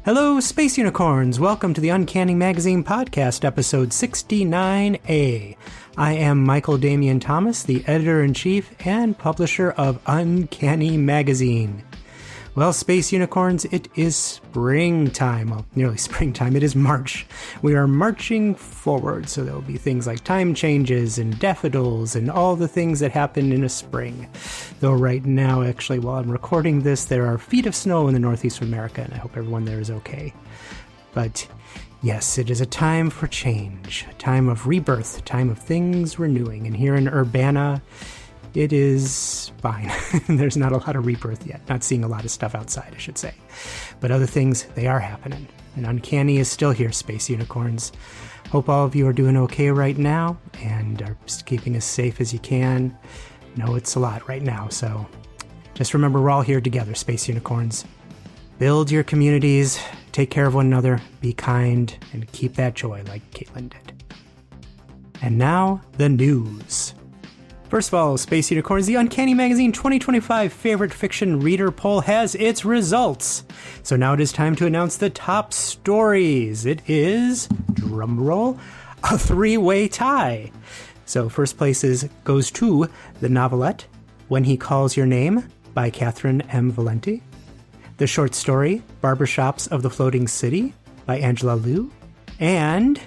Hello, Space Unicorns! Welcome to the Uncanny Magazine Podcast, episode 69A. I am Michael Damian Thomas, the editor-in-chief and publisher of Uncanny Magazine. Well, Space Unicorns, it is springtime. Well, nearly springtime. It is March. We are marching forward, so there will be things like time changes and daffodils and all the things that happen in a spring. Though right now, actually, while I'm recording this, there are feet of snow in the northeast of America, and I hope everyone there is okay. But yes, it is a time for change, a time of rebirth, a time of things renewing. And here in Urbana, it is fine. There's not a lot of rebirth yet. Not seeing a lot of stuff outside, I should say. But other things, they are happening. And Uncanny is still here, Space Unicorns. Hope all of you are doing okay right now and are just keeping as safe as you can. No, it's a lot right now, so just remember we're all here together, Space Unicorns. Build your communities, take care of one another, be kind, and keep that joy like Caitlin did. And now, the news. First of all, Space Unicorns, the Uncanny Magazine 2025 Favorite Fiction Reader Poll has its results. So now it is time to announce the top stories. It is, drumroll, a three-way tie. So first place goes to the novelette, When He Calls Your Name, by Catherine M. Valenti. The short story, Barbershops of the Floating City, by Angela Liu. And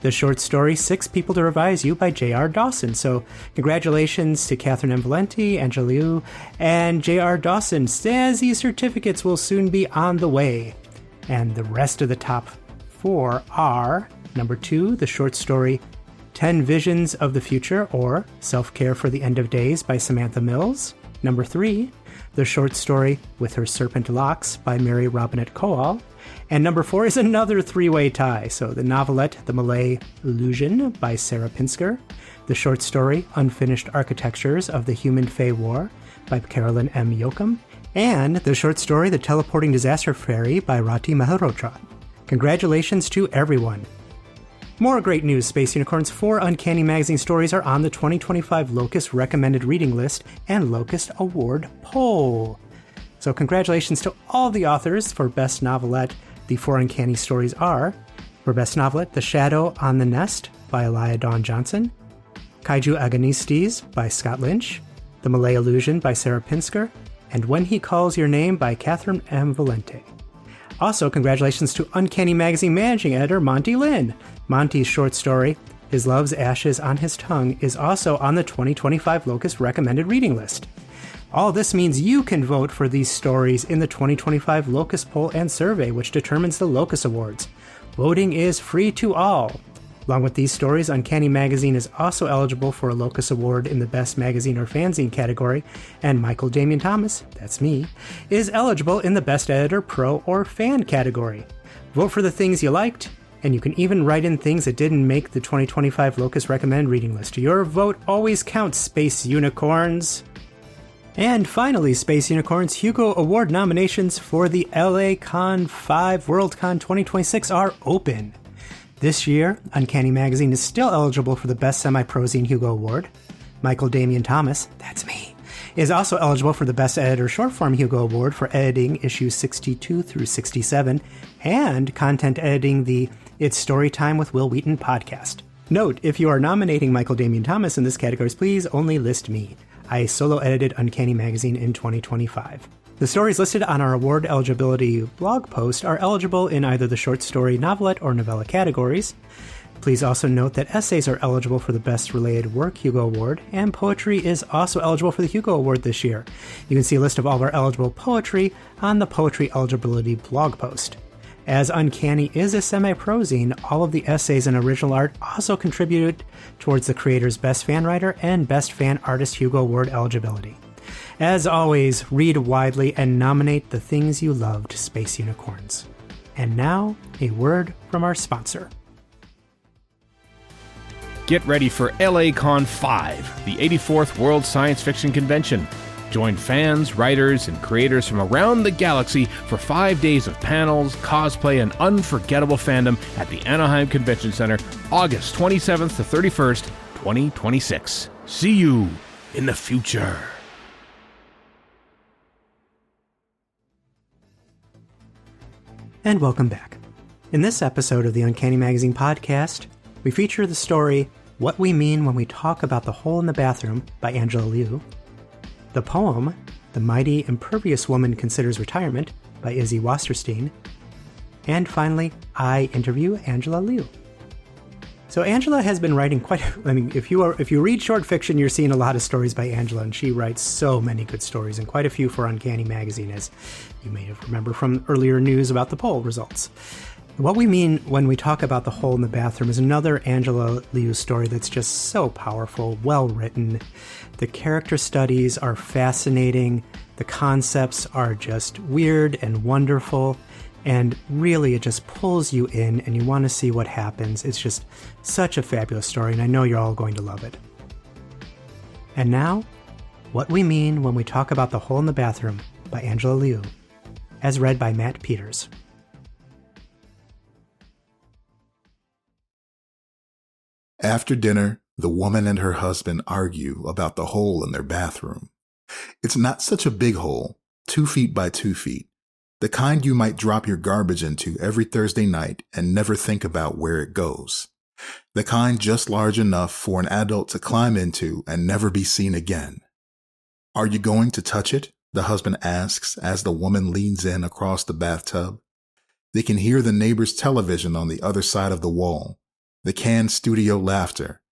the short story, Six People to Revise You, by J.R. Dawson. So congratulations to Catherine M. Valenti, Angela Liu, and J.R. Dawson. As these certificates will soon be on the way. And the rest of the top four are, number 2, the short story, 10 Visions of the Future, or Self-Care for the End of Days, by Samantha Mills. Number 3, the short story, With Her Serpent Locks, by Mary Robinette Kowal. And number 4 is another three-way tie. So the novelette, The Malay Illusion, by Sarah Pinsker. The short story, Unfinished Architectures of the Human Fae War, by Carolyn M. Yoakum. And the short story, The Teleporting Disaster Fairy, by Rati Malhotra. Congratulations to everyone. More great news, Space Unicorns. 4 Uncanny Magazine stories are on the 2025 Locust Recommended Reading List and Locust Award poll. So congratulations to all the authors. For Best Novelette, the 4 Uncanny stories are, for Best Novelette, The Shadow on the Nest, by Elia Dawn Johnson. Kaiju Agonistes, by Scott Lynch. The Malay Illusion, by Sarah Pinsker. And When He Calls Your Name, by Catherine M. Valenti. Also, congratulations to Uncanny Magazine Managing Editor Monty Lin. Monty's short story, His Love's Ashes on His Tongue, is also on the 2025 Locust Recommended Reading List. All this means you can vote for these stories in the 2025 Locust Poll and Survey, which determines the Locust Awards. Voting is free to all. Along with these stories, Uncanny Magazine is also eligible for a Locust Award in the Best Magazine or Fanzine category, and Michael Damian Thomas, that's me, is eligible in the Best Editor, Pro, or Fan category. Vote for the things you liked, and you can even write in things that didn't make the 2025 Locust Recommended Reading List. Your vote always counts, Space Unicorns! And finally, Space Unicorns, Hugo Award nominations for the LA Con 5 Worldcon 2026 are open. This year, Uncanny Magazine is still eligible for the Best Semi-Prozine Hugo Award. Michael Damian Thomas, that's me, is also eligible for the Best Editor Short-Form Hugo Award for editing issues 62 through 67 and content editing the It's Storytime with Will Wheaton podcast. Note, if you are nominating Michael Damian Thomas in this category, please only list me. I solo-edited Uncanny Magazine in 2025. The stories listed on our award eligibility blog post are eligible in either the short story, novelette, or novella categories. Please also note that essays are eligible for the Best Related Work Hugo Award, and poetry is also eligible for the Hugo Award this year. You can see a list of all of our eligible poetry on the poetry eligibility blog post. As Uncanny is a semi-prozine, all of the essays and original art also contributed towards the creator's Best Fan Writer and Best Fan Artist Hugo Award eligibility. As always, read widely and nominate the things you loved, Space Unicorns. And now, a word from our sponsor. Get ready for LA Con 5, the 84th World Science Fiction Convention. Join fans, writers, and creators from around the galaxy for 5 days of panels, cosplay, and unforgettable fandom at the Anaheim Convention Center, August 27th to 31st, 2026. See you in the future. And welcome back. In this episode of the Uncanny Magazine podcast, we feature the story What We Mean When We Talk About the Hole in the Bathroom by Angela Liu, the poem The Mighty Impervious Woman Considers Retirement by Izzy Wasserstein, and finally, I interview Angela Liu. So Angela has been writing if you read short fiction, you're seeing a lot of stories by Angela, and she writes so many good stories, and quite a few for Uncanny Magazine, as you may have remembered from earlier news about the poll results. What we mean when we talk about the hole in the bathroom is another Angela Liu story that's just so powerful, well written. The character studies are fascinating. The concepts are just weird and wonderful. And really, it just pulls you in and you want to see what happens. It's just such a fabulous story, and I know you're all going to love it. And now, What We Mean When We Talk About the Hole in the Bathroom by Angela Liu, as read by Matt Peters. After dinner, the woman and her husband argue about the hole in their bathroom. It's not such a big hole, 2 feet by 2 feet. The kind you might drop your garbage into every Thursday night and never think about where it goes. The kind just large enough for an adult to climb into and never be seen again. Are you going to touch it? The husband asks as the woman leans in across the bathtub. They can hear the neighbor's television on the other side of the wall, the canned studio laughter,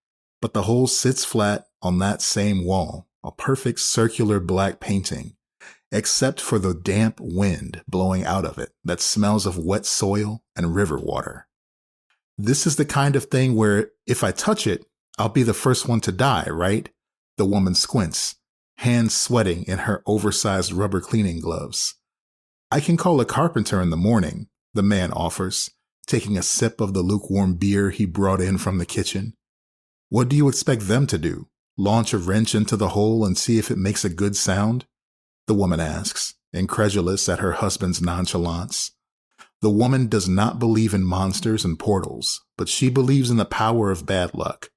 but the hole sits flat on that same wall, a perfect circular black painting. Except for the damp wind blowing out of it that smells of wet soil and river water. This is the kind of thing where if I touch it, I'll be the first one to die, right? The woman squints, hands sweating in her oversized rubber cleaning gloves. I can call a carpenter in the morning, the man offers, taking a sip of the lukewarm beer he brought in from the kitchen. What do you expect them to do? Launch a wrench into the hole and see if it makes a good sound? The woman asks, incredulous at her husband's nonchalance. The woman does not believe in monsters and portals, but she believes in the power of bad luck.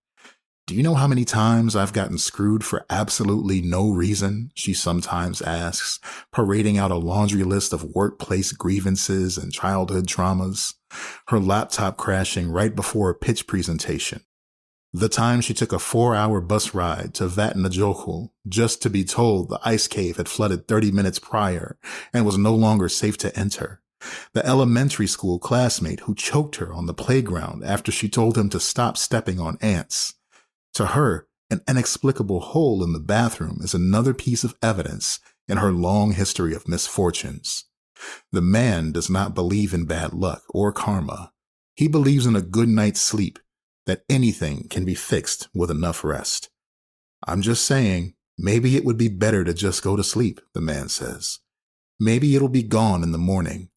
Do you know how many times I've gotten screwed for absolutely no reason? She sometimes asks, parading out a laundry list of workplace grievances and childhood traumas, her laptop crashing right before a pitch presentation. The time she took a 4-hour bus ride to Vatnajökull just to be told the ice cave had flooded 30 minutes prior and was no longer safe to enter. The elementary school classmate who choked her on the playground after she told him to stop stepping on ants. To her, an inexplicable hole in the bathroom is another piece of evidence in her long history of misfortunes. The man does not believe in bad luck or karma. He believes in a good night's sleep, that anything can be fixed with enough rest. I'm just saying, maybe it would be better to just go to sleep, the man says. Maybe it'll be gone in the morning.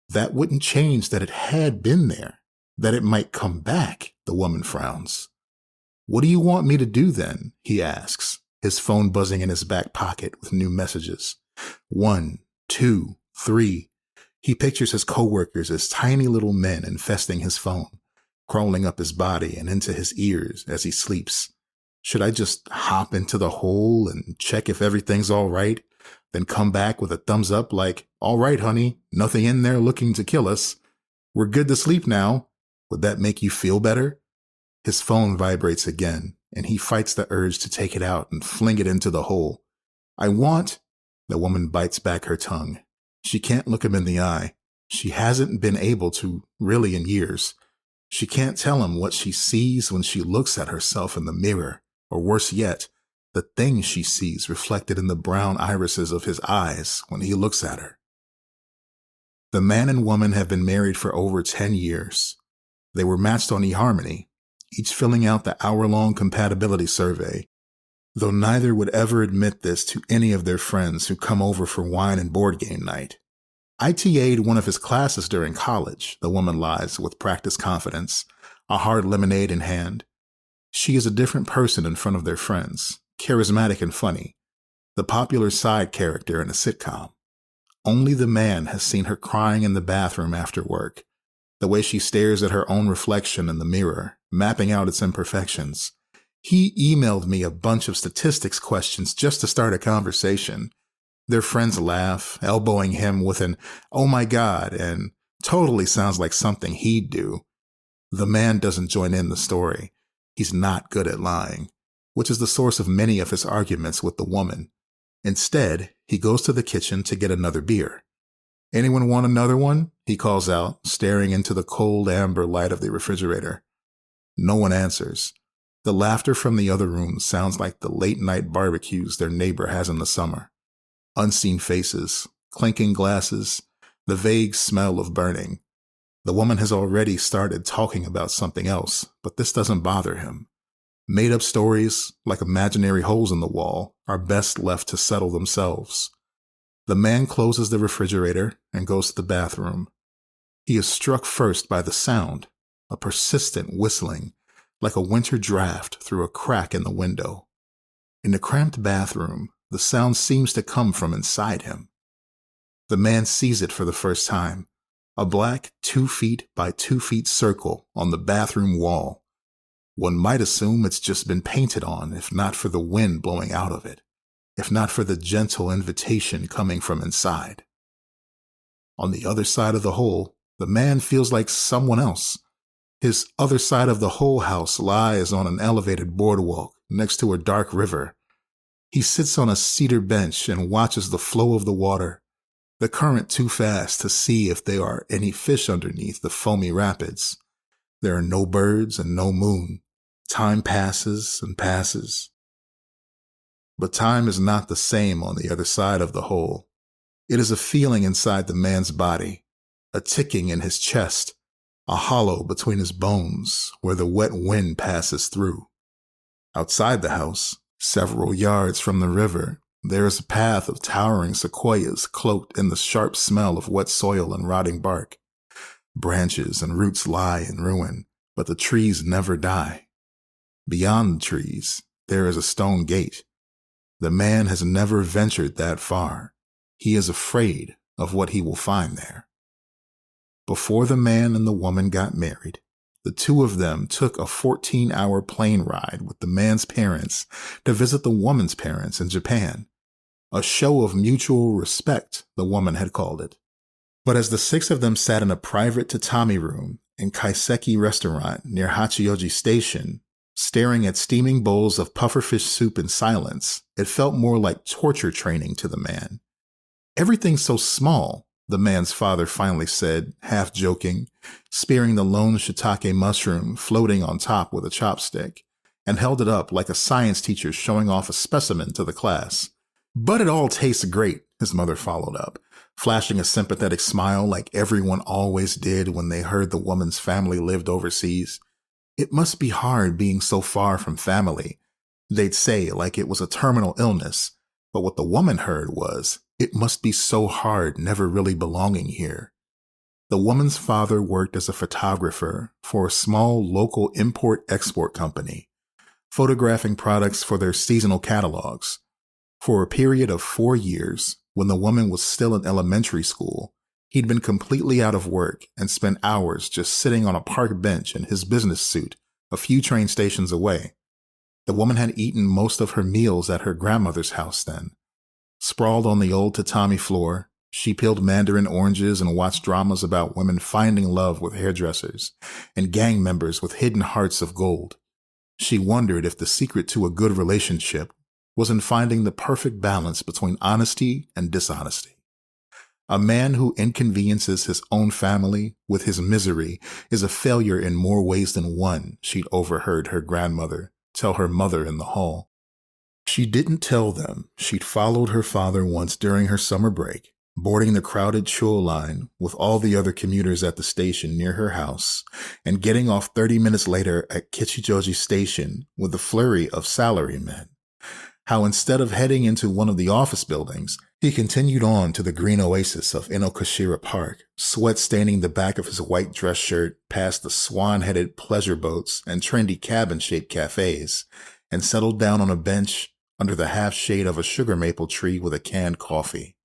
That wouldn't change that it had been there, that it might come back, the woman frowns. What do you want me to do then? He asks, his phone buzzing in his back pocket with new messages. 1, 2, 3. He pictures his coworkers as tiny little men infesting his phone, crawling up his body and into his ears as he sleeps. Should I just hop into the hole and check if everything's all right, then come back with a thumbs up like, all right, honey, nothing in there looking to kill us. We're good to sleep now. Would that make you feel better? His phone vibrates again, and he fights the urge to take it out and fling it into the hole. The woman bites back her tongue. She can't look him in the eye. She hasn't been able to, really, in years. She can't tell him what she sees when she looks at herself in the mirror, or worse yet, the thing she sees reflected in the brown irises of his eyes when he looks at her. The man and woman have been married for over 10 years. They were matched on eHarmony, each filling out the hour-long compatibility survey, though neither would ever admit this to any of their friends who come over for wine and board game night. I TA'd one of his classes during college, the woman lies with practiced confidence, a hard lemonade in hand. She is a different person in front of their friends, charismatic and funny, the popular side character in a sitcom. Only the man has seen her crying in the bathroom after work, the way she stares at her own reflection in the mirror, mapping out its imperfections. He emailed me a bunch of statistics questions just to start a conversation. Their friends laugh, elbowing him with an, "Oh my God," and Totally sounds like something he'd do. The man doesn't join in the story. He's not good at lying, which is the source of many of his arguments with the woman. Instead, he goes to the kitchen to get another beer. "Anyone want another one?" he calls out, staring into the cold amber light of the refrigerator. No one answers. The laughter from the other room sounds like the late-night barbecues their neighbor has in the summer. Unseen faces, clinking glasses, the vague smell of burning. The woman has already started talking about something else, but this doesn't bother him. Made-up stories, like imaginary holes in the wall, are best left to settle themselves. The man closes the refrigerator and goes to the bathroom. He is struck first by the sound, a persistent whistling, like a winter draft through a crack in the window. In the cramped bathroom, the sound seems to come from inside him. The man sees it for the first time, a black 2 feet by 2 feet circle on the bathroom wall. One might assume it's just been painted on, if not for the wind blowing out of it, if not for the gentle invitation coming from inside. On the other side of the hole, the man feels like someone else. His other side of the whole house lies on an elevated boardwalk next to a dark river. He sits on a cedar bench and watches the flow of the water, the current too fast to see if there are any fish underneath the foamy rapids. There are no birds and no moon. Time passes and passes. But time is not the same on the other side of the hole. It is a feeling inside the man's body, a ticking in his chest, a hollow between his bones where the wet wind passes through. Outside the house, several yards from the river, there is a path of towering sequoias cloaked in the sharp smell of wet soil and rotting bark. Branches and roots lie in ruin, but the trees never die. Beyond the trees, there is a stone gate. The man has never ventured that far. He is afraid of what he will find there. Before the man and the woman got married, the two of them took a 14-hour plane ride with the man's parents to visit the woman's parents in Japan. A show of mutual respect, the woman had called it. But as the 6 of them sat in a private tatami room in Kaiseki restaurant near Hachioji Station, staring at steaming bowls of pufferfish soup in silence, it felt more like torture training to the man. "Everything's so small," the man's father finally said, half joking, spearing the lone shiitake mushroom floating on top with a chopstick, and held it up like a science teacher showing off a specimen to the class. "But it all tastes great," his mother followed up, flashing a sympathetic smile like everyone always did when they heard the woman's family lived overseas. "It must be hard being so far from family," they'd say like it was a terminal illness, but what the woman heard was, "It must be so hard never really belonging here." The woman's father worked as a photographer for a small local import-export company, photographing products for their seasonal catalogs. For a period of 4 years, when the woman was still in elementary school, he'd been completely out of work and spent hours just sitting on a park bench in his business suit a few train stations away. The woman had eaten most of her meals at her grandmother's house then. Sprawled on the old tatami floor, she peeled mandarin oranges and watched dramas about women finding love with hairdressers and gang members with hidden hearts of gold. She wondered if the secret to a good relationship was in finding the perfect balance between honesty and dishonesty. A man who inconveniences his own family with his misery is a failure in more ways than one, she'd overheard her grandmother tell her mother in the hall. She didn't tell them she'd followed her father once during her summer break, boarding the crowded Chuo line with all the other commuters at the station near her house, and getting off 30 minutes later at Kichijoji Station with a flurry of salarymen. How instead of heading into one of the office buildings, he continued on to the green oasis of Inokashira Park, sweat staining the back of his white dress shirt past the swan-headed pleasure boats and trendy cabin-shaped cafes, and settled down on a bench under the half-shade of a sugar maple tree with a canned coffee.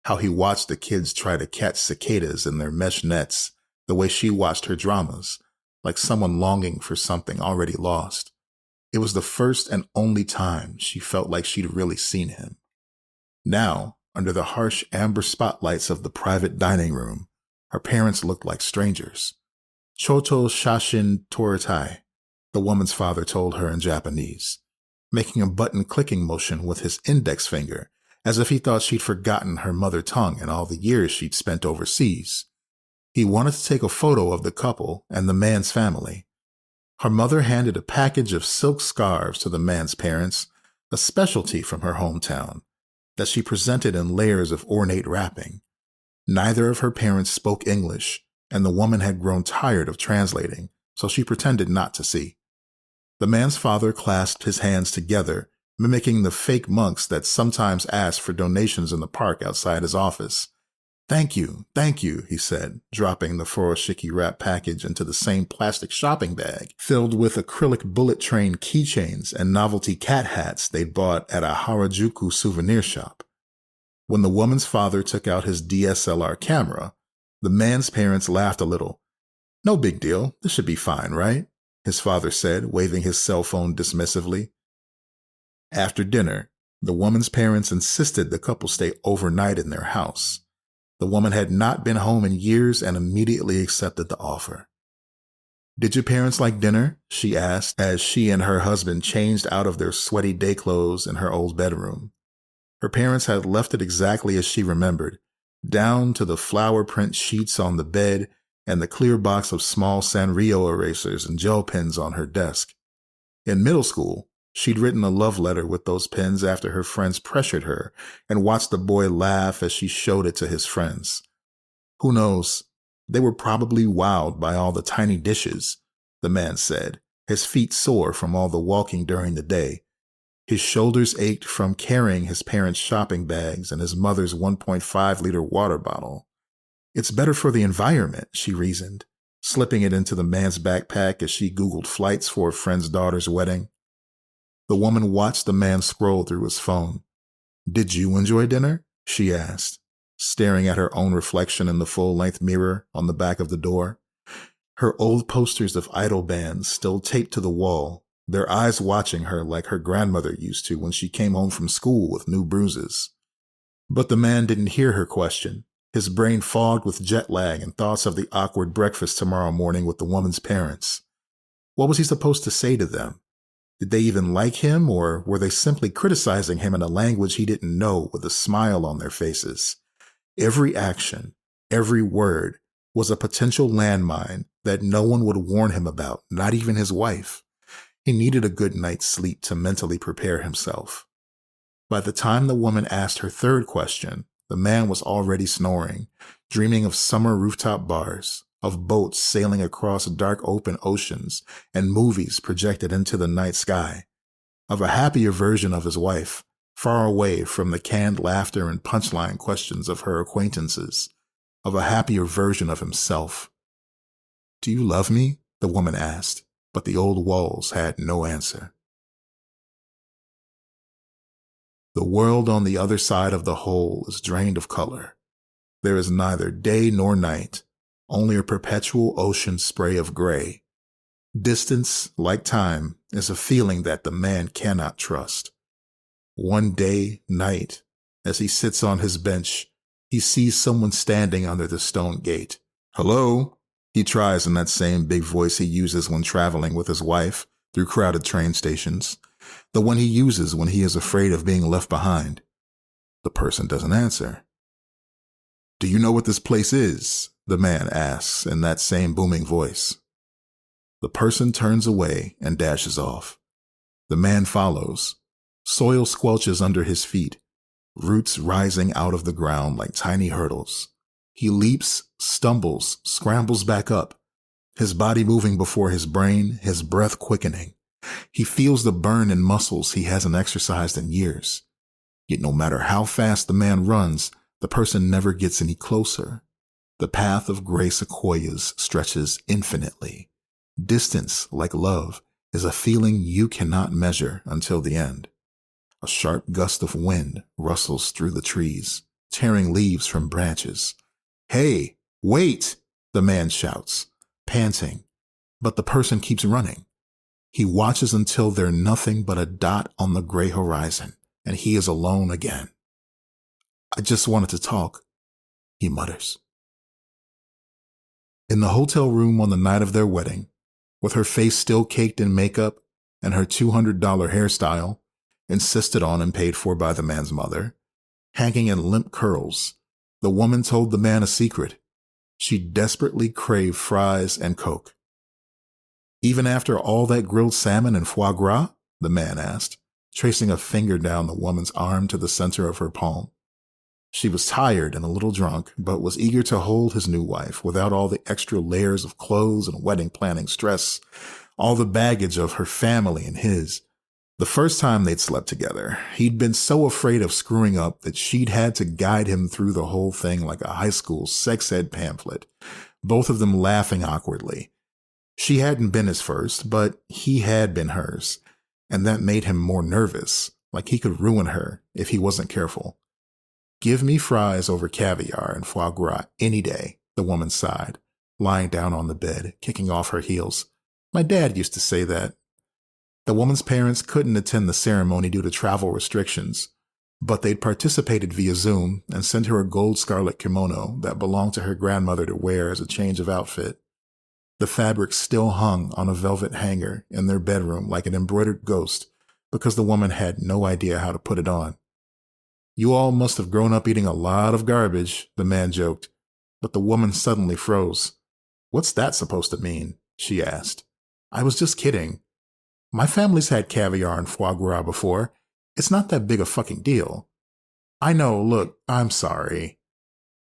How he watched the kids try to catch cicadas in their mesh nets, the way she watched her dramas, like someone longing for something already lost. It was the first and only time she felt like she'd really seen him. Now, under the harsh amber spotlights of the private dining room, Her parents looked like strangers. Choto shashin toritai, the woman's father told her in Japanese, making a button-clicking motion with his index finger, as if he thought she'd forgotten her mother tongue in all the years she'd spent overseas. He wanted to take a photo of the couple and the man's family. Her mother handed a package of silk scarves to the man's parents, a specialty from her hometown, that she presented in layers of ornate wrapping. Neither of her parents spoke English, and the woman had grown tired of translating, so she pretended not to see. The man's father clasped his hands together, mimicking the fake monks that sometimes asked for donations in the park outside his office. Thank you, he said, dropping the furoshiki wrap package into the same plastic shopping bag filled with acrylic bullet train keychains and novelty cat hats they'd bought at a Harajuku souvenir shop. When the woman's father took out his DSLR camera, the man's parents laughed a little. No big deal, this should be fine, right? His father said, waving his cell phone dismissively. After dinner, the woman's parents insisted the couple stay overnight in their house. The woman had not been home in years and immediately accepted the offer. Did your parents like dinner? She asked as she and her husband changed out of their sweaty day clothes in her old bedroom. Her parents had left it exactly as she remembered, down to the flower print sheets on the bed and the clear box of small Sanrio erasers and gel pens on her desk. In middle school, she'd written a love letter with those pens after her friends pressured her and watched the boy laugh as she showed it to his friends. Who knows? They were probably wowed by all the tiny dishes, the man said, his feet sore from all the walking during the day. His shoulders ached from carrying his parents' shopping bags and his mother's 1.5-liter water bottle. It's better for the environment, she reasoned, slipping it into the man's backpack as she Googled flights for a friend's daughter's wedding. The woman watched the man scroll through his phone. Did you enjoy dinner? She asked, staring at her own reflection in the full-length mirror on the back of the door. Her old posters of idol bands still taped to the wall, their eyes watching her like her grandmother used to when she came home from school with new bruises. But the man didn't hear her question, his brain fogged with jet lag and thoughts of the awkward breakfast tomorrow morning with the woman's parents. What was he supposed to say to them? Did they even like him, or were they simply criticizing him in a language he didn't know with a smile on their faces? Every action, every word, was a potential landmine that no one would warn him about, not even his wife. He needed a good night's sleep to mentally prepare himself. By the time the woman asked her third question, the man was already snoring, dreaming of summer rooftop bars, of boats sailing across dark open oceans and movies projected into the night sky, of a happier version of his wife, far away from the canned laughter and punchline questions of her acquaintances, of a happier version of himself. Do you love me? The woman asked, but the old walls had no answer. The world on the other side of the hole is drained of color. There is neither day nor night, only a perpetual ocean spray of gray. Distance, like time, is a feeling that the man cannot trust. One day, night, as he sits on his bench, he sees someone standing under the stone gate. Hello? He tries in that same big voice he uses when traveling with his wife through crowded train stations, the one he uses when he is afraid of being left behind. The person doesn't answer. Do you know what this place is? The man asks in that same booming voice. The person turns away and dashes off. The man follows. Soil squelches under his feet, roots rising out of the ground like tiny hurdles. He leaps, stumbles, scrambles back up, his body moving before his brain, his breath quickening. He feels the burn in muscles he hasn't exercised in years. Yet no matter how fast the man runs, the person never gets any closer. The path of gray sequoias stretches infinitely. Distance, like love, is a feeling you cannot measure until the end. A sharp gust of wind rustles through the trees, tearing leaves from branches. Hey, wait, the man shouts, panting, but the person keeps running. He watches until they're nothing but a dot on the gray horizon, and he is alone again. I just wanted to talk, he mutters. In the hotel room on the night of their wedding, with her face still caked in makeup and her $200 hairstyle, insisted on and paid for by the man's mother, hanging in limp curls, the woman told the man a secret. She desperately craved fries and Coke. Even after all that grilled salmon and foie gras? The man asked, tracing a finger down the woman's arm to the center of her palm. She was tired and a little drunk, but was eager to hold his new wife without all the extra layers of clothes and wedding planning stress, all the baggage of her family and his. The first time they'd slept together, he'd been so afraid of screwing up that she'd had to guide him through the whole thing like a high school sex ed pamphlet, both of them laughing awkwardly. She hadn't been his first, but he had been hers, and that made him more nervous, like he could ruin her if he wasn't careful. Give me fries over caviar and foie gras any day, the woman sighed, lying down on the bed, kicking off her heels. My dad used to say that. The woman's parents couldn't attend the ceremony due to travel restrictions, but they'd participated via Zoom and sent her a gold scarlet kimono that belonged to her grandmother to wear as a change of outfit. The fabric still hung on a velvet hanger in their bedroom like an embroidered ghost because the woman had no idea how to put it on. You all must have grown up eating a lot of garbage, the man joked, but the woman suddenly froze. What's that supposed to mean? She asked. I was just kidding. My family's had caviar and foie gras before. It's not that big a fucking deal. I know, look, I'm sorry.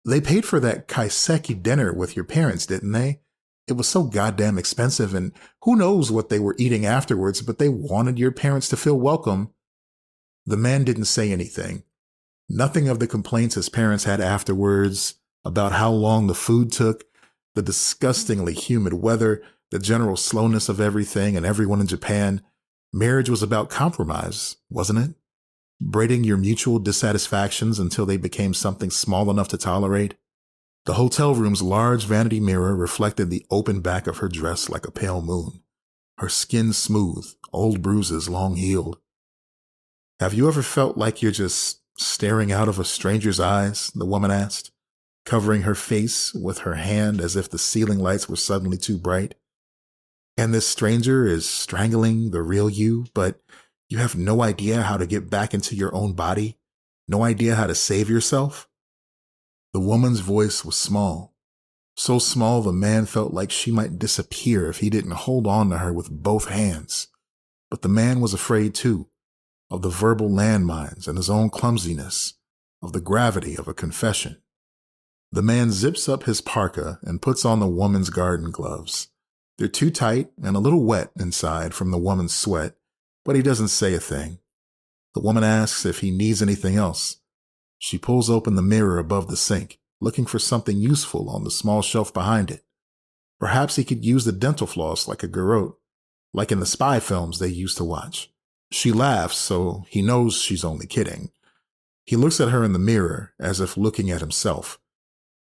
They paid for that kaiseki dinner with your parents, didn't they? It was so goddamn expensive, and who knows what they were eating afterwards, but they wanted your parents to feel welcome. The man didn't say anything. Nothing of the complaints his parents had afterwards, about how long the food took, the disgustingly humid weather, the general slowness of everything and everyone in Japan. Marriage was about compromise, wasn't it? Braiding your mutual dissatisfactions until they became something small enough to tolerate. The hotel room's large vanity mirror reflected the open back of her dress like a pale moon, her skin smooth, old bruises long healed. Have you ever felt like you're just staring out of a stranger's eyes? The woman asked, covering her face with her hand as if the ceiling lights were suddenly too bright. And this stranger is strangling the real you, but you have no idea how to get back into your own body, no idea how to save yourself? The woman's voice was small, so small the man felt like she might disappear if he didn't hold on to her with both hands. But the man was afraid too, of the verbal landmines and his own clumsiness, of the gravity of a confession. The man zips up his parka and puts on the woman's garden gloves. They're too tight and a little wet inside from the woman's sweat, but he doesn't say a thing. The woman asks if he needs anything else. She pulls open the mirror above the sink, looking for something useful on the small shelf behind it. Perhaps he could use the dental floss like a garrote, like in the spy films they used to watch. She laughs, so he knows she's only kidding. He looks at her in the mirror as if looking at himself.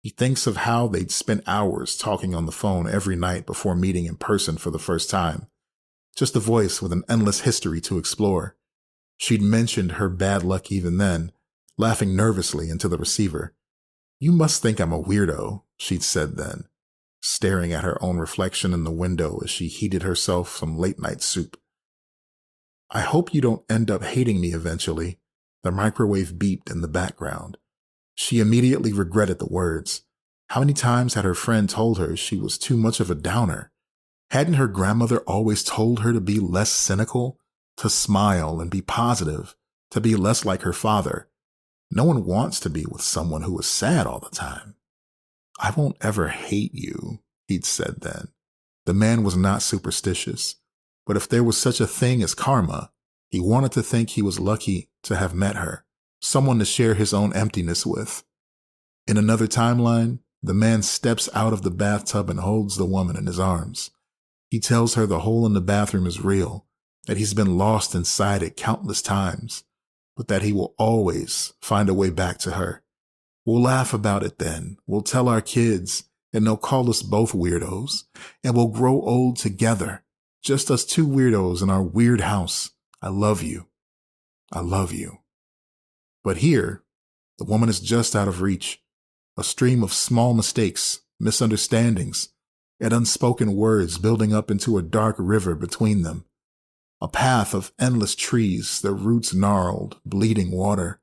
He thinks of how they'd spent hours talking on the phone every night before meeting in person for the first time. Just a voice with an endless history to explore. She'd mentioned her bad luck even then, laughing nervously into the receiver. You must think I'm a weirdo, she'd said then, staring at her own reflection in the window as she heated herself some late-night soup. I hope you don't end up hating me eventually. The microwave beeped in the background. She immediately regretted the words. How many times had her friend told her she was too much of a downer? Hadn't her grandmother always told her to be less cynical, to smile and be positive, to be less like her father? No one wants to be with someone who is sad all the time. I won't ever hate you, he'd said then. The man was not superstitious, but if there was such a thing as karma, he wanted to think he was lucky to have met her, someone to share his own emptiness with. In another timeline, the man steps out of the bathtub and holds the woman in his arms. He tells her the hole in the bathroom is real, that he's been lost inside it countless times, but that he will always find a way back to her. We'll laugh about it then. We'll tell our kids, and they'll call us both weirdos, and we'll grow old together, just us two weirdos in our weird house. I love you. I love you. But here, the woman is just out of reach. A stream of small mistakes, misunderstandings, at unspoken words building up into a dark river between them. A path of endless trees, their roots gnarled, bleeding water.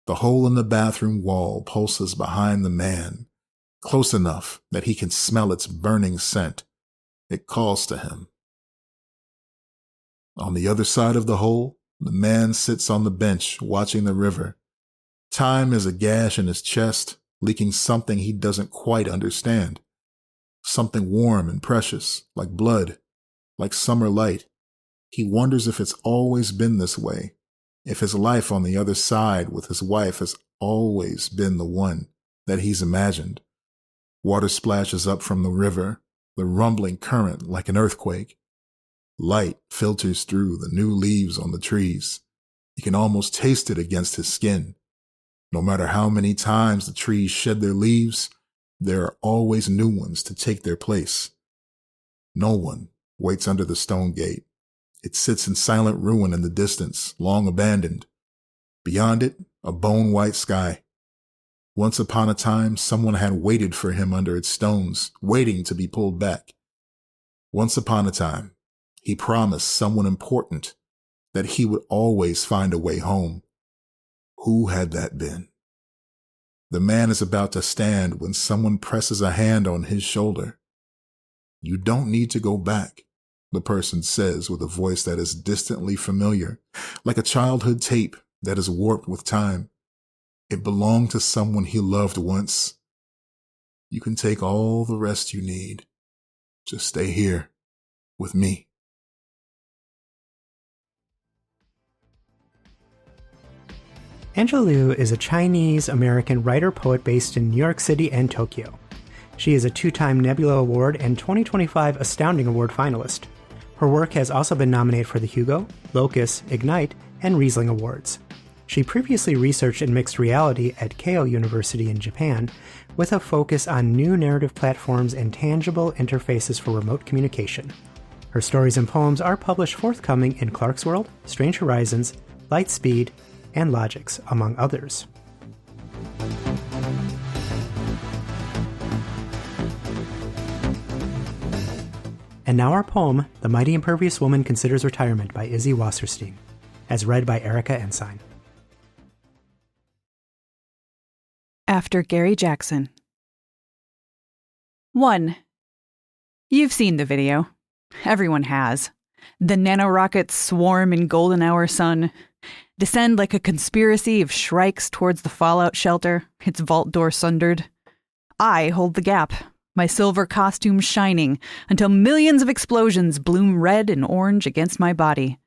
The hole in the bathroom wall pulses behind the man, close enough that he can smell its burning scent. It calls to him. On the other side of the hole, the man sits on the bench watching the river. Time is a gash in his chest, leaking something he doesn't quite understand. Something warm and precious, like blood, like summer light. He wonders if it's always been this way, if his life on the other side with his wife has always been the one that he's imagined. Water splashes up from the river, the rumbling current like an earthquake. Light filters through the new leaves on the trees. He can almost taste it against his skin. No matter how many times the trees shed their leaves, there are always new ones to take their place. No one waits under the stone gate. It sits in silent ruin in the distance, long abandoned. Beyond it, a bone-white sky. Once upon a time, someone had waited for him under its stones, waiting to be pulled back. Once upon a time, he promised someone important that he would always find a way home. Who had that been? The man is about to stand when someone presses a hand on his shoulder. You don't need to go back, the person says with a voice that is distantly familiar, like a childhood tape that is warped with time. It belonged to someone he loved once. You can take all the rest you need. Just stay here with me. Angela Liu is a Chinese-American writer-poet based in New York City and Tokyo. She is a 2-time Nebula Award and 2025 Astounding Award finalist. Her work has also been nominated for the Hugo, Locus, Ignite, and Riesling Awards. She previously researched in mixed reality at Keio University in Japan, with a focus on new narrative platforms and tangible interfaces for remote communication. Her stories and poems are published forthcoming in Clarkesworld, Strange Horizons, Lightspeed, and Logix, among others. And now our poem, The Mighty Impervious Woman Considers Retirement by Izzy Wasserstein, as read by Erika Ensign. After Gary Jackson. 1. You've seen the video. Everyone has. The nanorockets swarm in golden hour sun, descend like a conspiracy of shrikes towards the fallout shelter, its vault door sundered. I hold the gap, my silver costume shining, until millions of explosions bloom red and orange against my body.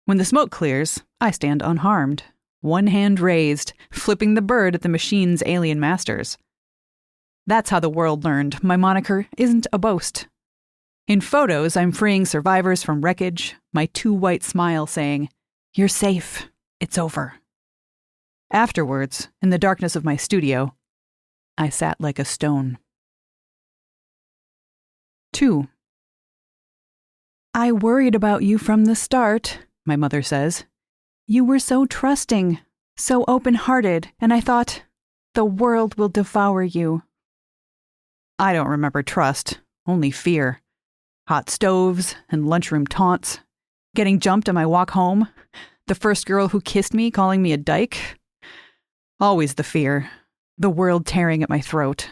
When the smoke clears, I stand unharmed, one hand raised, flipping the bird at the machine's alien masters. That's how the world learned my moniker isn't a boast. In photos, I'm freeing survivors from wreckage, my too white smile saying, "You're safe. It's over." Afterwards, in the darkness of my studio, I sat like a stone. 2. I worried about you from the start, my mother says. You were so trusting, so open-hearted, and I thought, the world will devour you. I don't remember trust, only fear. Hot stoves and lunchroom taunts, getting jumped on my walk home, the first girl who kissed me calling me a dyke. Always the fear, the world tearing at my throat.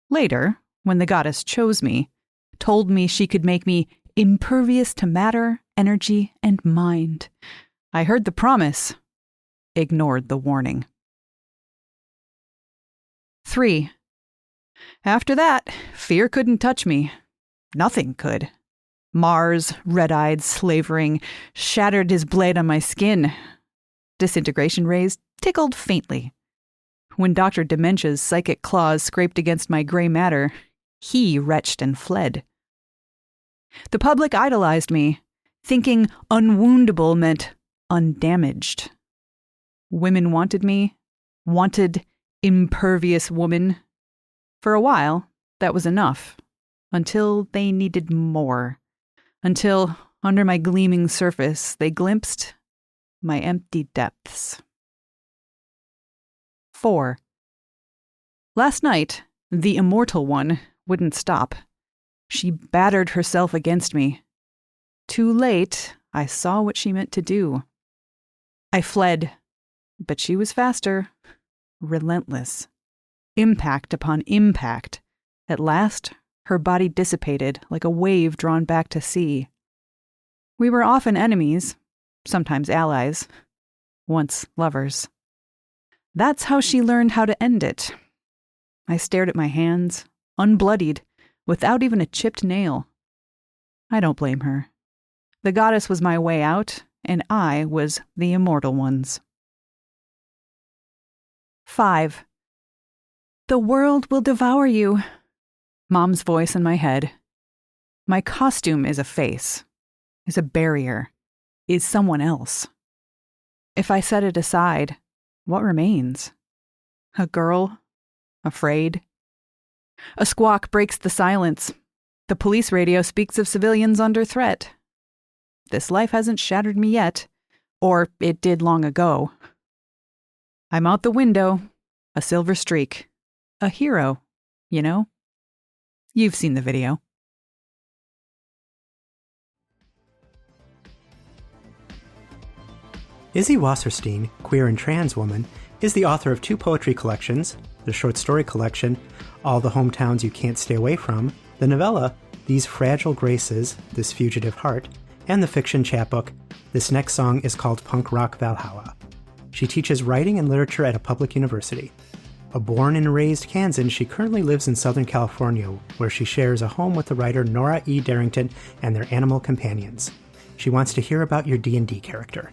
Later, when the goddess chose me, told me she could make me impervious to matter, energy, and mind, I heard the promise, ignored the warning. 3. After that, fear couldn't touch me. Nothing could. Mars, red-eyed, slavering, shattered his blade on my skin. Disintegration rays tickled faintly. When Dr. Dementia's psychic claws scraped against my gray matter, he retched and fled. The public idolized me, thinking unwoundable meant undamaged. Women wanted me, wanted impervious woman. For a while, that was enough. Until they needed more. Until, under my gleaming surface, they glimpsed my empty depths. 4. Last night, the immortal one wouldn't stop. She battered herself against me. Too late, I saw what she meant to do. I fled, but she was faster, relentless. Impact upon impact. At last, her body dissipated like a wave drawn back to sea. We were often enemies, sometimes allies, once lovers. That's how she learned how to end it. I stared at my hands, unbloodied, without even a chipped nail. I don't blame her. The goddess was my way out, and I was the immortal one's. 5. The world will devour you. Mom's voice in my head. My costume is a face, is a barrier, is someone else. If I set it aside, what remains? A girl, afraid. A squawk breaks the silence. The police radio speaks of civilians under threat. This life hasn't shattered me yet, or it did long ago. I'm out the window, a silver streak. A hero, you know? You've seen the video. Izzy Wasserstein, queer and trans woman, is the author of 2 poetry collections, the short story collection, All the Hometowns You Can't Stay Away From, the novella, These Fragile Graces, This Fugitive Heart, and the fiction chapbook, This Next Song is Called Punk Rock Valhalla. She teaches writing and literature at a public university. A born and raised Kansan, she currently lives in Southern California, where she shares a home with the writer Nora E. Darrington and their animal companions. She wants to hear about your D&D character.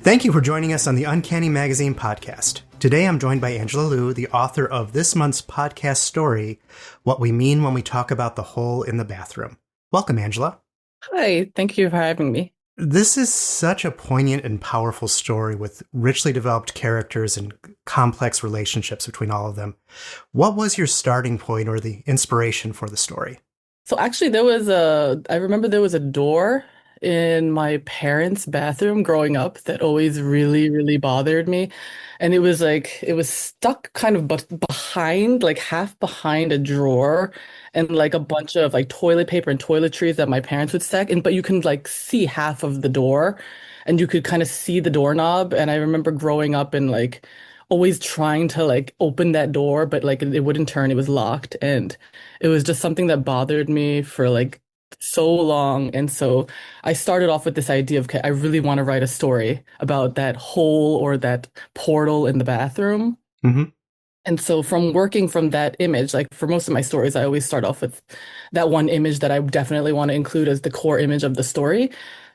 Thank you for joining us on the Uncanny Magazine podcast. Today I'm joined by Angela Liu, the author of this month's podcast story, What We Mean When We Talk About the Hole in the Bathroom. Welcome, Angela. Hi, thank you for having me. This is such a poignant and powerful story with richly developed characters and complex relationships between all of them. What was your starting point or the inspiration for the story? So actually I remember there was a door in my parents' bathroom growing up that always really, really bothered me. And it was stuck kind of behind, like half behind a drawer and like a bunch of like toilet paper and toiletries that my parents would stack. But you can like see half of the door and you could kind of see the doorknob. And I remember growing up and like always trying to like open that door, but like it wouldn't turn, it was locked. And it was just something that bothered me for like so long. And so I started off with this idea of, okay, I really want to write a story about that hole or that portal in the bathroom. Mm-hmm. And so from working from that image, like for most of my stories, I always start off with that one image that I definitely want to include as the core image of the story.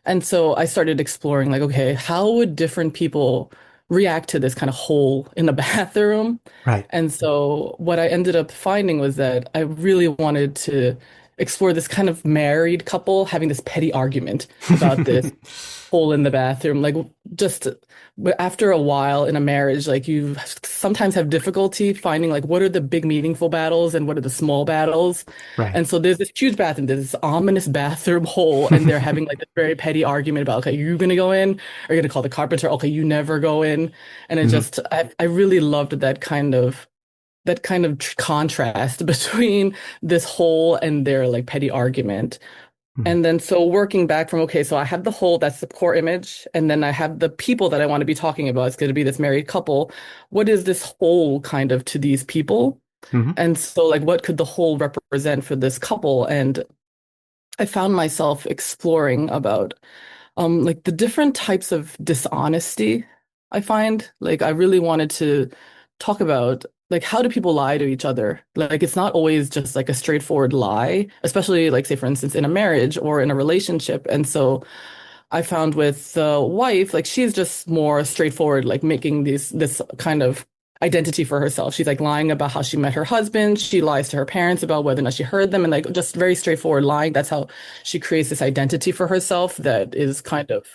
And so I started exploring like, okay, how would different people react to this kind of hole in the bathroom? Right. And so what I ended up finding was that I really wanted to explore this kind of married couple having this petty argument about this hole in the bathroom. Like just after a while in a marriage, like you sometimes have difficulty finding like what are the big meaningful battles and what are the small battles. Right. And so there's this huge bathroom, there's this ominous bathroom hole, and they're having like a very petty argument about, okay, you're gonna go in, or you're gonna call the carpenter, okay, you never go in. And it just I really loved that kind of contrast between this hole and their like petty argument. And then so working back from, okay, so I have the hole, that's the core image, and then I have the people that I want to be talking about. It's going to be this married couple. What is this hole kind of to these people? And so like what could the hole represent for this couple? And I found myself exploring about like the different types of dishonesty. I find like I really wanted to talk about like how do people lie to each other? Like it's not always just like a straightforward lie, especially like say for instance in a marriage or in a relationship. And so I found with the wife, like she's just more straightforward, like making this kind of identity for herself. She's like lying about how she met her husband. She lies to her parents about whether or not she heard them, and like just very straightforward lying. That's how she creates this identity for herself that is kind of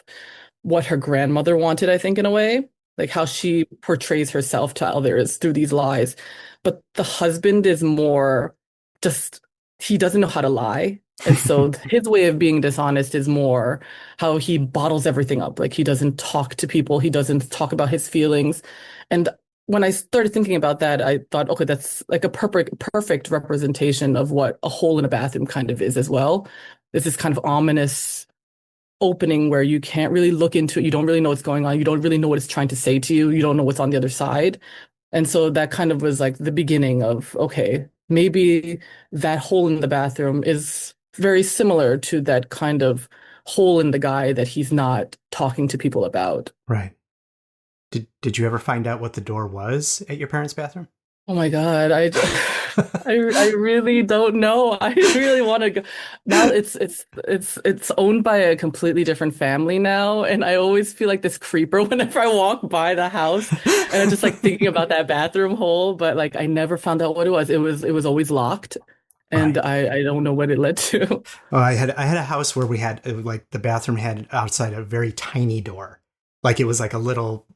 what her grandmother wanted, I think, in a way, like how she portrays herself to others through these lies. But the husband is more just, he doesn't know how to lie. And so his way of being dishonest is more how he bottles everything up. Like he doesn't talk to people. He doesn't talk about his feelings. And when I started thinking about that, I thought, okay, that's like a perfect representation of what a hole in a bathroom kind of is as well. It's this kind of ominous opening where you can't really look into it. You don't really know what's going on. You don't really know what it's trying to say to you. You don't know what's on the other side. And so that kind of was like the beginning of, okay, maybe that hole in the bathroom is very similar to that kind of hole in the guy that he's not talking to people about. Right. Did you ever find out what the door was at your parents' bathroom? Oh my God, I really don't know. I really want to go. Now it's owned by a completely different family now, and I always feel like this creeper whenever I walk by the house, and I'm just like thinking about that bathroom hole, but like I never found out what it was. It was always locked, and Right. I don't know what it led to. Oh, I had a house where we had like the bathroom had outside a very tiny door, like it was like a little.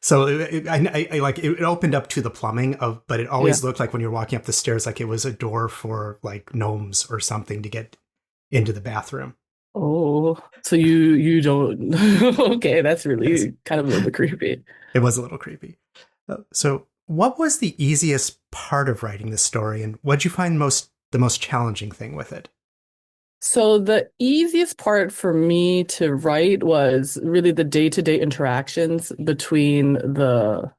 So I like it opened up to the plumbing of, but it Yeah. always looked like when you're walking up the stairs, like it was a door for like gnomes or something to get into the bathroom. Oh, so you don't. Okay, that's Yes, really kind of a little bit creepy. it was a little creepy. So, what was the easiest part of writing this story, and what'd you find the most challenging thing with it? So the easiest part for me to write was really the day-to-day interactions between the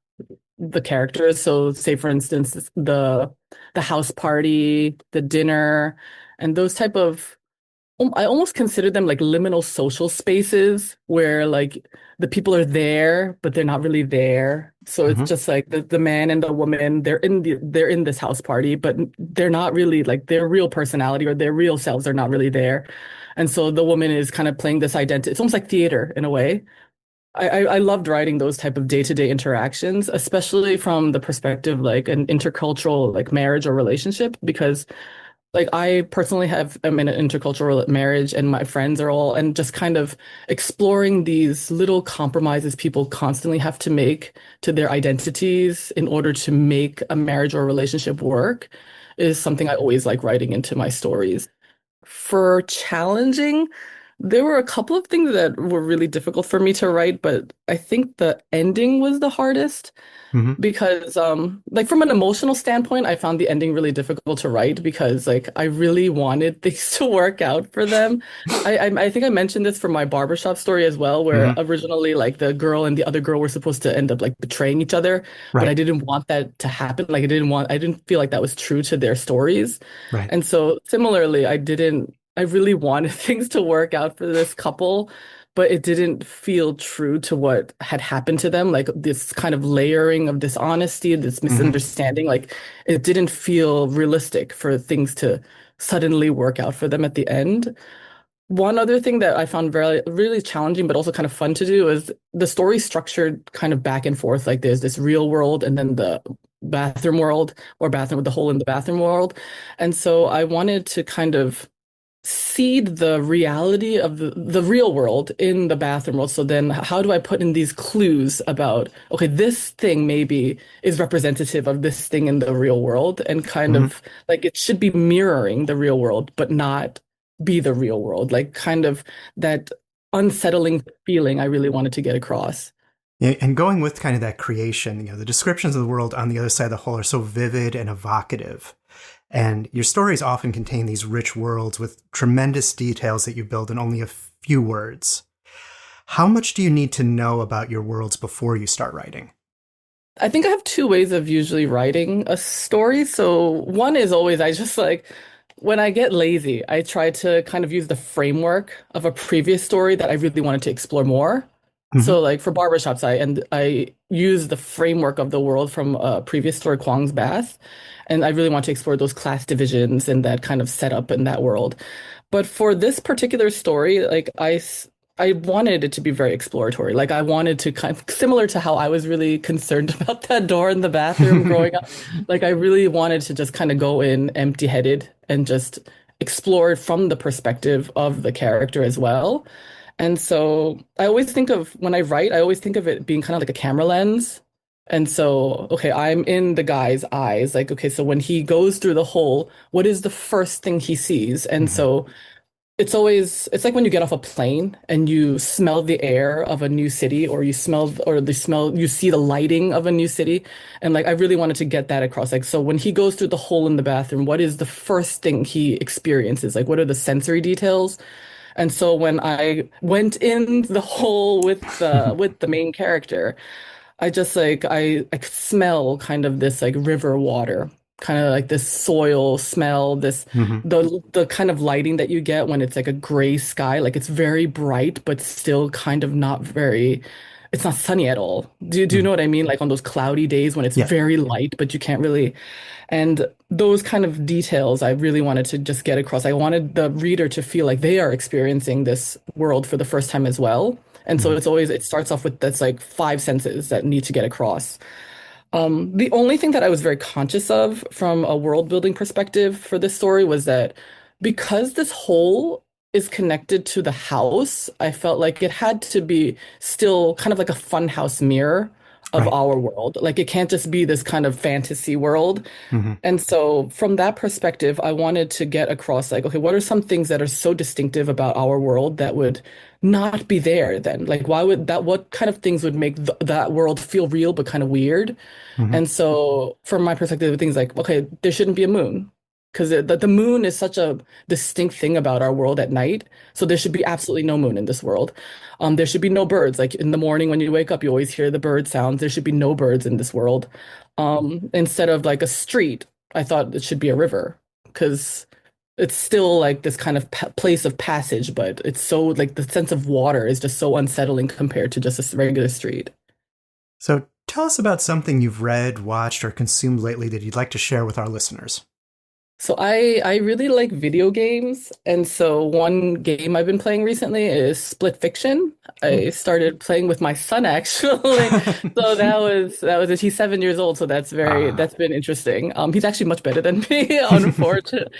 characters. So say for instance the house party, the dinner, and those type of I almost consider them like liminal social spaces where like the people are there, but they're not really there. So it's Hmm. just like the man and the woman, they're in this house party, but they're not really like their real personality or their real selves are not really there. And so the woman is kind of playing this identity. It's almost like theater in a way. I loved writing those type of day-to-day interactions, especially from the perspective like an intercultural like marriage or relationship, because like I personally am in an intercultural marriage and my friends are all and just kind of exploring these little compromises people constantly have to make to their identities in order to make a marriage or a relationship work is something I always like writing into my stories. For challenging, there were a couple of things that were really difficult for me to write, but I think the ending was the hardest Hmm. because like from an emotional standpoint, I found the ending really difficult to write because like I really wanted things to work out for them. I think I mentioned this for my barbershop story as well, where Hmm. originally like the girl and the other girl were supposed to end up like betraying each other, but I Right. didn't want that to happen. Like I didn't feel like that was true to their stories. Right. And so similarly, I really wanted things to work out for this couple, but it didn't feel true to what had happened to them. Like this kind of layering of dishonesty, this Hmm. misunderstanding, like it didn't feel realistic for things to suddenly work out for them at the end. One other thing that I found very really challenging, but also kind of fun to do is the story structured kind of back and forth. Like there's this real world and then the bathroom world or bathroom with the hole in the bathroom world. And so I wanted to kind of seed the reality of the real world in the bathroom world. So then how do I put in these clues about, okay, this thing maybe is representative of this thing in the real world and kind Hmm. of like it should be mirroring the real world, but not be the real world. Like kind of that unsettling feeling I really wanted to get across. And going with kind of that creation, the descriptions of the world on the other side of the hole are so vivid and evocative. And your stories often contain these rich worlds with tremendous details that you build in only a few words. How much do you need to know about your worlds before you start writing? I think I have two ways of usually writing a story. So one is always I just like when I get lazy, I try to kind of use the framework of a previous story that I really wanted to explore more. Hmm. So like for barbershops, I use the framework of the world from a previous story, Kwang's Bath, and I really want to explore those class divisions and that kind of setup in that world. But for this particular story, I wanted it to be very exploratory. Like I wanted to kind of similar to how I was really concerned about that door in the bathroom growing up. Like I really wanted to just kind of go in empty-headed and just explore it from the perspective of the character as well. And so I always think of when I write, I always think of it being kind of like a camera lens. And so, okay, I'm in the guy's eyes. Like, okay, so when he goes through the hole, what is the first thing he sees? And Hmm. so it's like when you get off a plane and you smell the air of a new city, or you see the lighting of a new city. And like, I really wanted to get that across. Like, so when he goes through the hole in the bathroom, what is the first thing he experiences? Like, what are the sensory details? And so when I went in the hole with the main character, I could smell kind of this like river water, kind of like this soil smell, this Hmm. the kind of lighting that you get when it's like a gray sky, like it's very bright but still kind of not very, it's not sunny at all. Do you know what I mean? Like on those cloudy days when it's Yeah. very light but you can't really, and those kind of details I really wanted to just get across. I wanted the reader to feel like they are experiencing this world for the first time as well. And so Hmm. it starts off with that's like five senses that need to get across. The only thing that I was very conscious of from a world building perspective for this story was that because this whole is connected to the house, I felt like it had to be still kind of like a funhouse mirror of Right. our world. Like it can't just be this kind of fantasy world. Hmm. And so from that perspective, I wanted to get across like, okay, what are some things that are so distinctive about our world that would not be there then? Like, why would that, what kind of things would make that world feel real but kind of weird? Hmm. And so from my perspective, things like, okay, there shouldn't be a moon because the moon is such a distinct thing about our world at night. So there should be absolutely no moon in this world. There should be no birds. Like in the morning when you wake up, you always hear the bird sounds. There should be no birds in this world. Instead of like a street, I thought it should be a river because it's still like this kind of place of passage, but it's so like the sense of water is just so unsettling compared to just a regular street. So tell us about something you've read, watched, or consumed lately that you'd like to share with our listeners. So I really like video games, and so one game I've been playing recently is Split Fiction. I started playing with my son actually. So that was it. He's 7 years old, so Ah. that's been interesting. He's actually much better than me, unfortunately.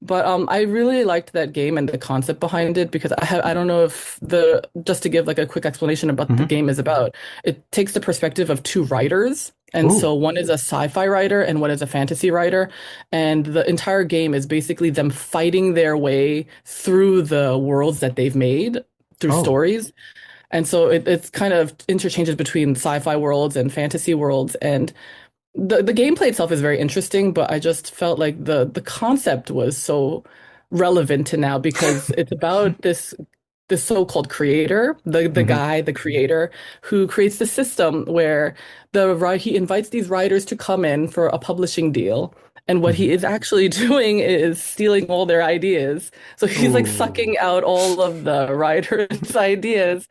But I really liked that game and the concept behind it because I don't know if the just to give like a quick explanation about the Hmm. game is about. It takes the perspective of two writers. And Ooh. so one is a sci-fi writer and one is a fantasy writer. And the entire game is basically them fighting their way through the worlds that they've made through Oh. stories. And so it's kind of interchanges between sci-fi worlds and fantasy worlds. And the gameplay itself is very interesting, but I just felt like the concept was so relevant to now because it's about this so-called creator, the Hmm. guy, the creator, who creates the system where he invites these writers to come in for a publishing deal. And what Hmm. he is actually doing is stealing all their ideas. So he's like Ooh. sucking out all of the writers' ideas.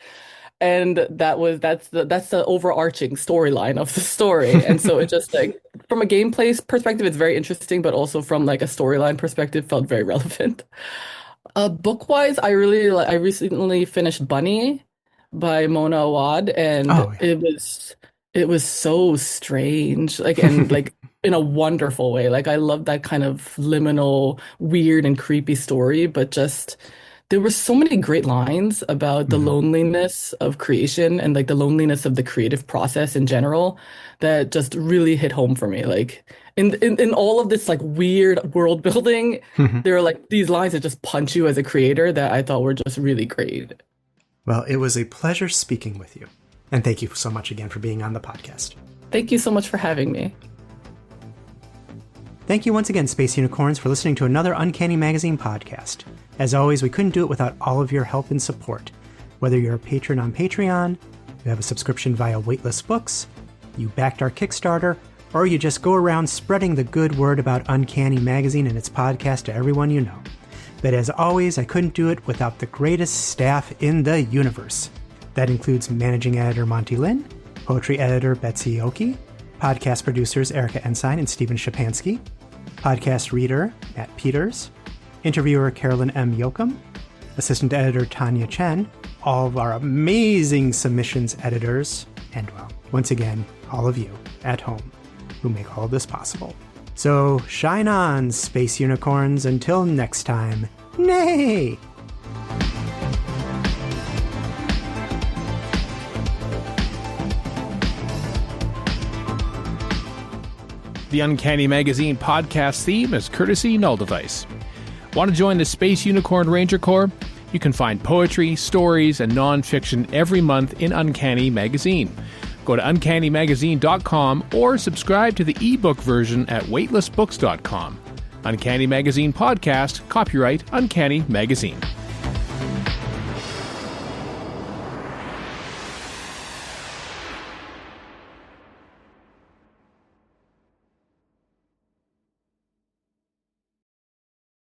And that's the overarching storyline of the story. And so it just like from a gameplay perspective, it's very interesting, but also from like a storyline perspective, felt very relevant. Book-wise, I recently finished Bunny by Mona Awad, and Oh, it was so strange, like and yeah. like in a wonderful way. Like I love that kind of liminal, weird and creepy story, but just there were so many great lines about the Hmm. loneliness of creation and like the loneliness of the creative process in general that just really hit home for me. Like in all of this like weird world building, there are like these lines that just punch you as a creator that I thought were just really great. Well, it was a pleasure speaking with you. And thank you so much again for being on the podcast. Thank you so much for having me. Thank you once again, Space Unicorns, for listening to another Uncanny Magazine podcast. As always, we couldn't do it without all of your help and support. Whether you're a patron on Patreon, you have a subscription via Waitlist Books, you backed our Kickstarter, or you just go around spreading the good word about Uncanny Magazine and its podcast to everyone you know. But as always, I couldn't do it without the greatest staff in the universe. That includes managing editor Monty Lin, poetry editor Betsy Oki, podcast producers Erika Ensign and Stephen Shapansky, podcast reader Matt Peters, interviewer Carolyn M. Yoakum, assistant editor Tanya Chen, all of our amazing submissions editors, and, well, once again, all of you at home who make all of this possible. So shine on, Space Unicorns, until next time. Nay! The Uncanny Magazine podcast theme is courtesy Null Device. Want to join the Space Unicorn Ranger Corps? You can find poetry, stories, and non-fiction every month in Uncanny Magazine. Go to uncannymagazine.com or subscribe to the ebook version at weightlessbooks.com. Uncanny Magazine Podcast, copyright Uncanny Magazine.